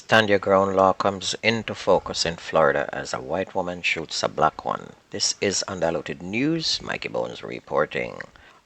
Stand your ground law comes into focus in Florida as a white woman shoots a black one. This is undiluted news. Mikey Bones reporting.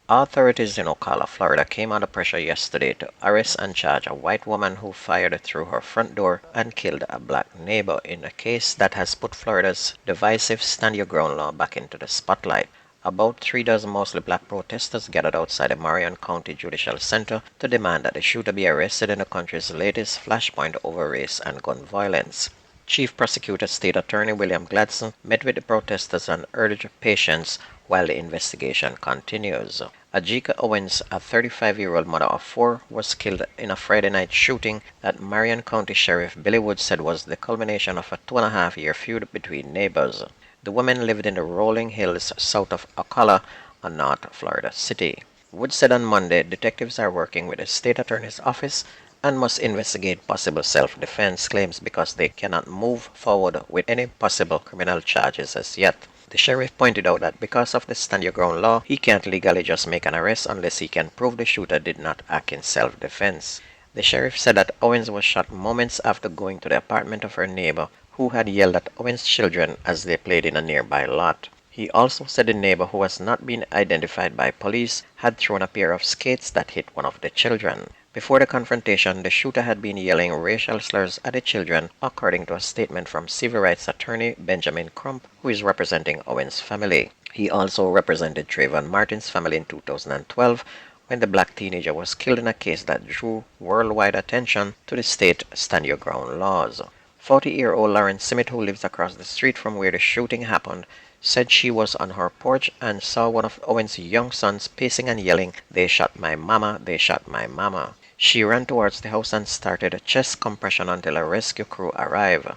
Authorities in Ocala, Florida came under pressure yesterday to arrest and charge a white woman who fired through her front door and killed a black neighbor in a case that has put Florida's divisive stand your ground law back into the spotlight. About 3 dozen mostly black protesters gathered outside the Marion County Judicial Center to demand that the shooter be arrested in the country's latest flashpoint over race and gun violence. Chief Prosecutor State Attorney William Gladson met with the protesters and urged patience while the investigation continues. Ajika Owens, a 35-year-old mother of four, was killed in a Friday night shooting that Marion County Sheriff Billy Wood said was the culmination of a 2.5-year feud between neighbors. The woman lived in the rolling hills south of Ocala, a North Florida city. Wood said on Monday detectives are working with the state attorney's office and must investigate possible self-defense claims because they cannot move forward with any possible criminal charges as yet. The sheriff pointed out that because of the stand your ground law, he can't legally just make an arrest unless he can prove the shooter did not act in self-defense. The sheriff said that Owens was shot moments after going to the apartment of her neighbor, who had yelled at Owens' children as they played in a nearby lot. He also said the neighbor, who has not been identified by police, had thrown a pair of skates that hit one of the children. Before the confrontation, the shooter had been yelling racial slurs at the children, according to a statement from civil rights attorney Benjamin Crump, who is representing Owens' family. He also represented Trayvon Martin's family in 2012, when the black teenager was killed in a case that drew worldwide attention to the state stand your ground laws. 40-year-old Lauren Simmet, who lives across the street from where the shooting happened, said she was on her porch and saw one of Owens' young sons pacing and yelling, "They shot my mama, they shot my mama." She ran towards the house and started a chest compression until a rescue crew arrived.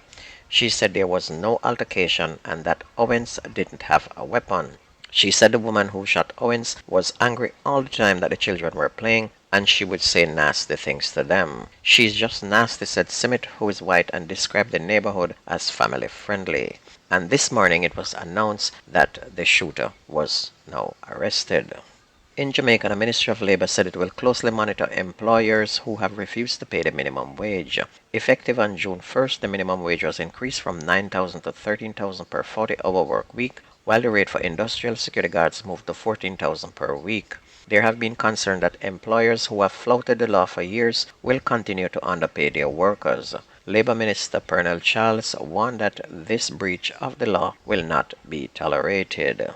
She said there was no altercation and that Owens didn't have a weapon. She said the woman who shot Owens was angry all the time that the children were playing, and she would say nasty things to them. "She's just nasty," said Simmet, who is white, and described the neighborhood as family friendly. And this morning it was announced that the shooter was now arrested. In Jamaica, the Ministry of Labor said it will closely monitor employers who have refused to pay the minimum wage. Effective on June 1st, the minimum wage was increased from $9,000 to $13,000 per 40-hour work week, while the rate for industrial security guards moved to $14,000 per week. There have been concerns that employers who have flouted the law for years will continue to underpay their workers. Labor Minister Pernell Charles warned that this breach of the law will not be tolerated.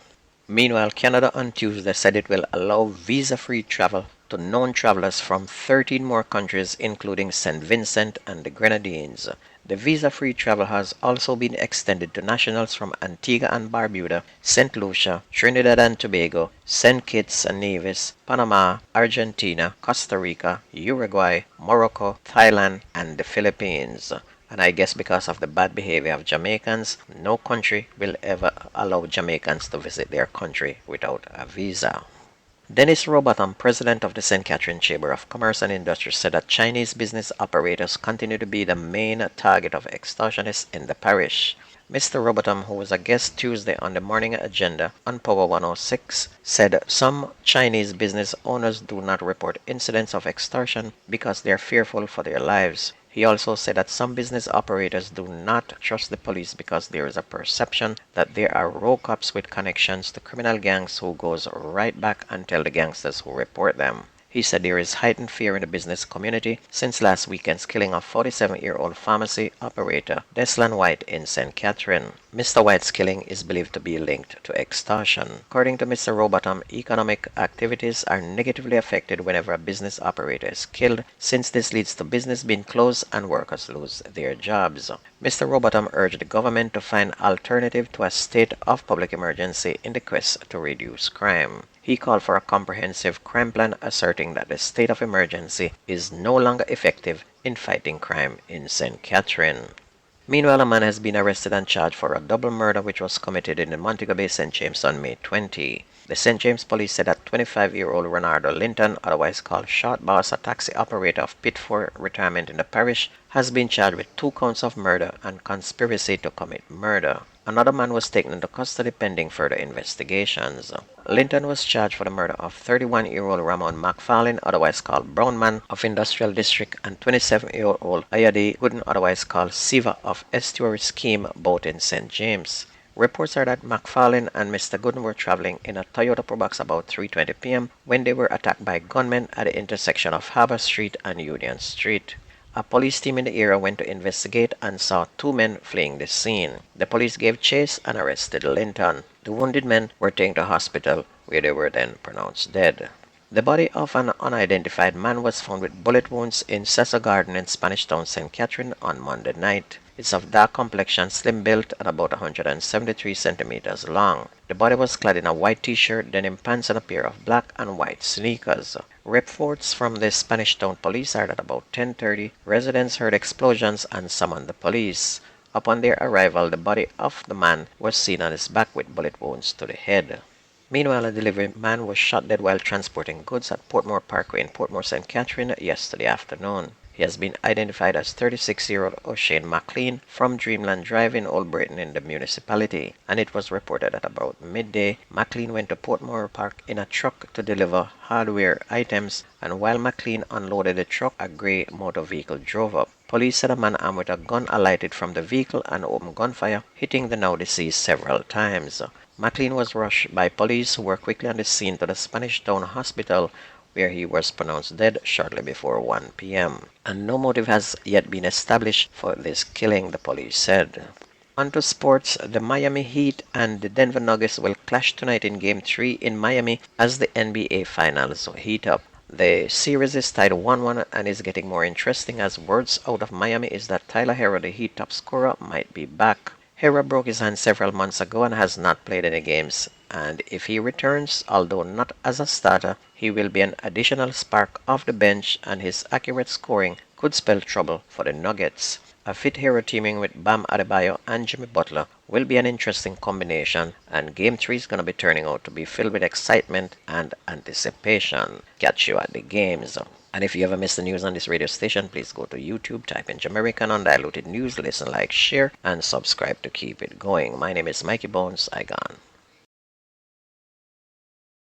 Meanwhile, Canada on Tuesday said it will allow visa-free travel to known travelers from 13 more countries, including St. Vincent and the Grenadines. The visa-free travel has also been extended to nationals from Antigua and Barbuda, St. Lucia, Trinidad and Tobago, St. Kitts and Nevis, Panama, Argentina, Costa Rica, Uruguay, Morocco, Thailand, and the Philippines. And I guess because of the bad behavior of Jamaicans, no country will ever allow Jamaicans to visit their country without a visa. Dennis Robotham, president of the St. Catherine Chamber of Commerce and Industry, said that Chinese business operators continue to be the main target of extortionists in the parish. Mr. Robotham, who was a guest Tuesday on the morning agenda on Power 106, said some Chinese business owners do not report incidents of extortion because they are fearful for their lives. He also said that some business operators do not trust the police because there is a perception that there are rogue cops with connections to criminal gangs who goes right back and tell the gangsters who report them. He said there is heightened fear in the business community since last weekend's killing of 47-year-old pharmacy operator Deslan White in St. Catherine. Mr. White's killing is believed to be linked to extortion. According to Mr. Robotham, economic activities are negatively affected whenever a business operator is killed, since this leads to business being closed and workers lose their jobs. Mr. Robotham urged the government to find alternative to a state of public emergency in the quest to reduce crime. He called for a comprehensive crime plan, asserting that the state of emergency is no longer effective in fighting crime in St. Catherine. Meanwhile, a man has been arrested and charged for a double murder which was committed in the Montego Bay, St. James on May 20. The St. James police said that 25-year-old Renardo Linton, otherwise called Short Boss, a taxi operator of Fore retirement in the parish, has been charged with 2 counts of murder and conspiracy to commit murder. Another man was taken into custody pending further investigations. Linton was charged for the murder of 31-year-old Ramon McFarlane, otherwise called Brownman, of Industrial District, and 27-year-old Ayade Gooden, otherwise called Siva, of Estuary Scheme, both in St. James. Reports are that McFarlane and Mr. Gooden were traveling in a Toyota Probox about 3:20 p.m. when they were attacked by gunmen at the intersection of Harbour Street and Union Street. A police team in the area went to investigate and saw two men fleeing the scene. The police gave chase and arrested Linton. The wounded men were taken to hospital, where they were then pronounced dead. The body of an unidentified man was found with bullet wounds in Cecil Garden in Spanish Town, St. Catherine, on Monday night. It's of dark complexion, slim built, and about 173 centimeters long. The body was clad in a white t-shirt, denim pants, and a pair of black and white sneakers. Reports from the Spanish Town police are that about 10:30, residents heard explosions and summoned the police. Upon their arrival, the body of the man was seen on his back with bullet wounds to the head. Meanwhile, a delivery man was shot dead while transporting goods at Portmore Parkway in Portmore, St. Catherine yesterday afternoon. He has been identified as 36-year-old O'Shane McLean from Dreamland Drive in Old Brighton in the municipality, and it was reported at about midday McLean went to Portmore Park in a truck to deliver hardware items, and while McLean unloaded the truck, a grey motor vehicle drove up. Police said a man armed with a gun alighted from the vehicle and opened gunfire, hitting the now deceased several times. McLean was rushed by police, who were quickly on the scene, to the Spanish Town Hospital, where he was pronounced dead shortly before 1 p.m. And no motive has yet been established for this killing, the police said. On to sports, the Miami Heat and the Denver Nuggets will clash tonight in Game 3 in Miami as the NBA Finals heat up. The series is tied 1-1 and is getting more interesting, as words out of Miami is that Tyler Herro, the Heat top scorer, might be back. Herro broke his hand several months ago and has not played any games, and if he returns, although not as a starter, he will be an additional spark off the bench, and his accurate scoring could spell trouble for the Nuggets. A fit Herro teaming with Bam Adebayo and Jimmy Butler will be an interesting combination, and Game 3 is going to be turning out to be filled with excitement and anticipation. Catch you at the games. And if you ever miss the news on this radio station, please go to YouTube, type in Jamaican Undiluted News, listen, like, share, and subscribe to keep it going. My name is Mikey Bones. I gone.